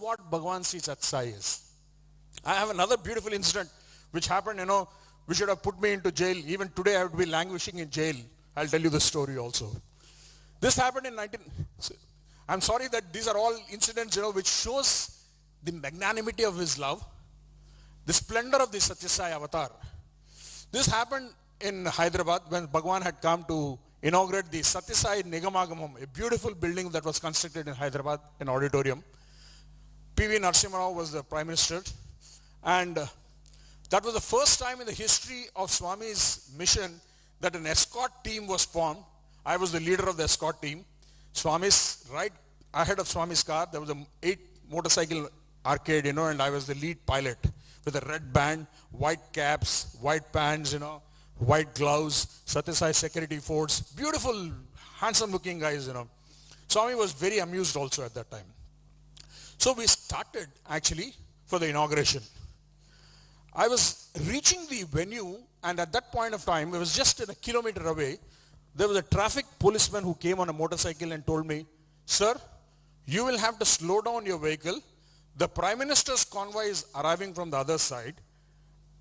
what Bhagavan Sri Satsai is. I have another beautiful incident which happened, which should have put me into jail. Even today I would be languishing in jail. I'll tell you the story also. This happened in I'm sorry that these are all incidents, which shows the magnanimity of his love, the splendor of the Satyasai avatar. This happened in Hyderabad when Bhagavan had come to inaugurate the Satyasai Nigamagamam, a beautiful building that was constructed in Hyderabad, an auditorium. P.V. Narasimha Rao was the Prime Minister, and that was the first time in the history of Swami's mission that an escort team was formed. I was the leader of the escort team. Swami's right ahead of Swami's car, there was a 8 motorcycle arcade, and I was the lead pilot with a red band, white caps, white pants, white gloves, Satyasai security force, beautiful, handsome looking guys, Swami was very amused also at that time. So we started actually for the inauguration. I was reaching the venue, and at that point of time, it was just a kilometer away, there was a traffic policeman who came on a motorcycle and told me, "Sir, you will have to slow down your vehicle. The Prime Minister's convoy is arriving from the other side,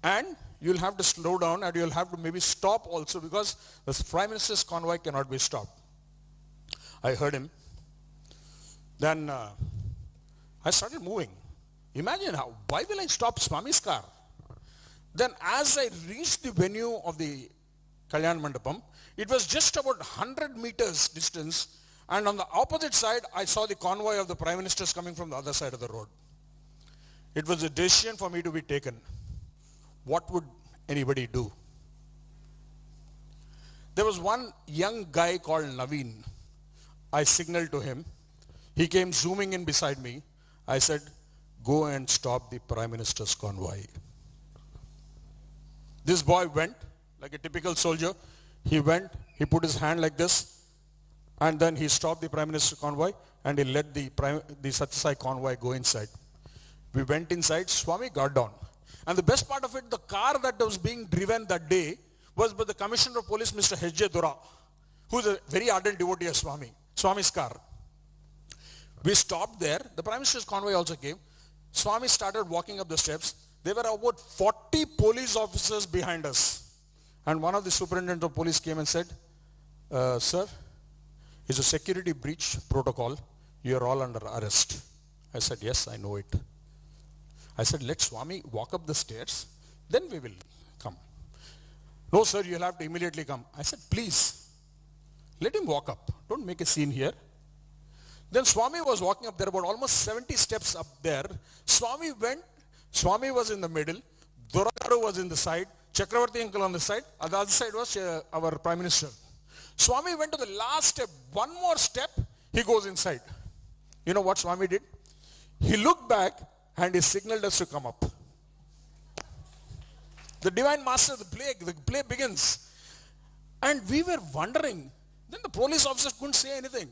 and you'll have to slow down and you'll have to maybe stop also because the Prime Minister's convoy cannot be stopped." I heard him. Then I started moving. Imagine why will I stop Swami's car? Then as I reached the venue of the Kalyan Mandapam, it was just about 100 meters distance, and on the opposite side, I saw the convoy of the Prime Ministers coming from the other side of the road. It was a decision for me to be taken. What would anybody do? There was one young guy called Naveen. I signaled to him. He came zooming in beside me. I said, "Go and stop the Prime Minister's convoy." This boy went like a typical soldier. He went, he put his hand like this, and then he stopped the Prime Minister's convoy, and he let the Satyasai convoy go inside. We went inside. Swami got down. And the best part of it, the car that was being driven that day was by the Commissioner of Police, Mr. H.J. Dura, who is a very ardent devotee of Swami's car. We stopped there. The Prime Minister's convoy also came. Swami started walking up the steps. There were about 40 police officers behind us. And one of the superintendent of police came and said, "Sir, it's a security breach protocol. You are all under arrest." I said, "Yes, I know it." I said, "Let Swami walk up the stairs, then we will come." "No, sir, you'll have to immediately come." I said, "Please, let him walk up. Don't make a scene here." Then Swami was walking up there, about almost 70 steps up there. Swami went. Swami was in the middle. Duragaru was in the side. Chakravarti uncle on the side. On the other side was our Prime Minister. Swami went to the last step. One more step, he goes inside. You know what Swami did? He looked back and he signaled us to come up. The Divine Master, the play begins. And we were wondering. Then the police officers couldn't say anything.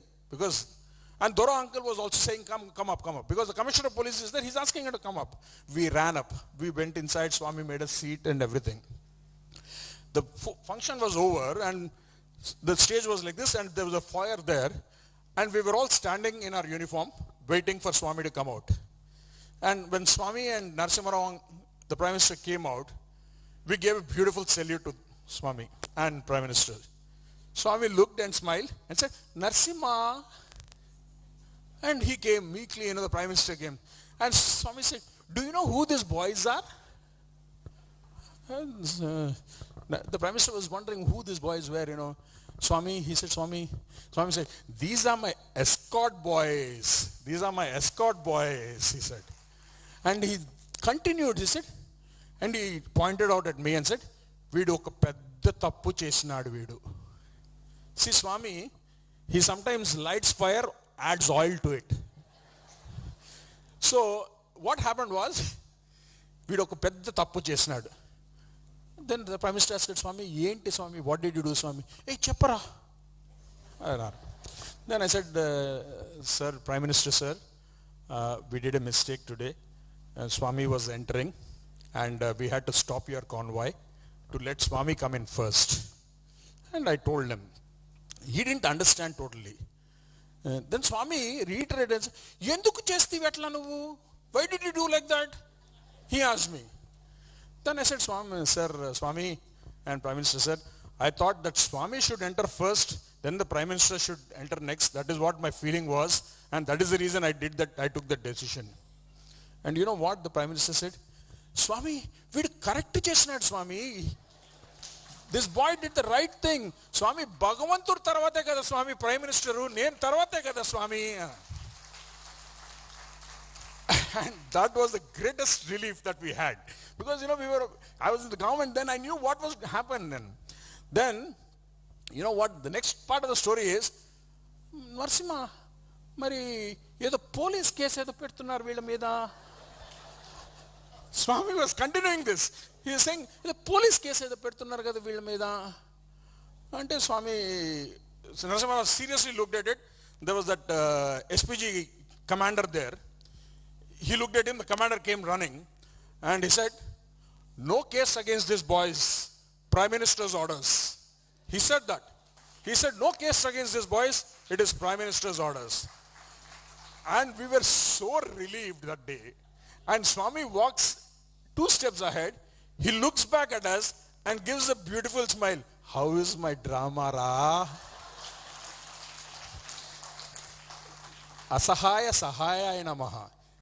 And Dora uncle was also saying, come up. Because the Commissioner of Police is there, he's asking her to come up. We ran up. We went inside. Swami made a seat and everything. The function was over and the stage was like this, and there was a fire there. And we were all standing in our uniform, waiting for Swami to come out. And when Swami and Narasimha Rao, the Prime Minister, came out, we gave a beautiful salute to Swami and Prime Minister. Swami looked and smiled and said, "Narasimha." And he came meekly, the Prime Minister came. And Swami said, "Do you know who these boys are?" And, the Prime Minister was wondering who these boys were, Swami said, "These are my escort boys. These are my escort boys," he said. And he continued, he said, and he pointed out at me and said, "Veedu oka pedda tappu chesinadu veedu." See, Swami, he sometimes lights fire, adds oil to it. So what happened was, "Veedu oka pedda tappu chesinadu." Then the Prime Minister asked Swami, "Enti Swami, what did you do, Swami?" "Hey, cheppara." Then I said, "Sir, Prime Minister, sir, we did a mistake today. Swami was entering and we had to stop your convoy to let Swami come in first." And I told him. He didn't understand totally. Then Swami reiterated, "Yenduku chestivi atla nuvu? Why did you do like that?" He asked me. Then I said, Swami, and Prime Minister said, "I thought that Swami should enter first, then the Prime Minister should enter next. That is what my feeling was, and that is the reason I did that. I took that decision." And you know what the Prime Minister said? "Swami, we'd correct chesnadu, Swami. This boy did the right thing. Swami, Bhagavantur tarvate kada Swami Prime Minister, nenu tarvate kada Swami." And that was the greatest relief that we had. Because, I was in the government then, I knew what was to happen then. Then, you know what, the next part of the story is, Narasimha, mari, yedo police case edo pettunnaru veela meeda. Swami was continuing this. He was saying, the police case edo pettunnaru kada veela meeda. Ante Swami, Narasimha seriously looked at it. There was that SPG commander there. He looked at him, the commander came running, and he said, "No case against this boys, Prime Minister's orders." He said that. He said, "No case against this boys, it is Prime Minister's orders." And we were so relieved that day. And Swami walks 2 steps ahead, he looks back at us and gives a beautiful smile. "How is my drama, Ra?" Asahaya Sahaya Namaha.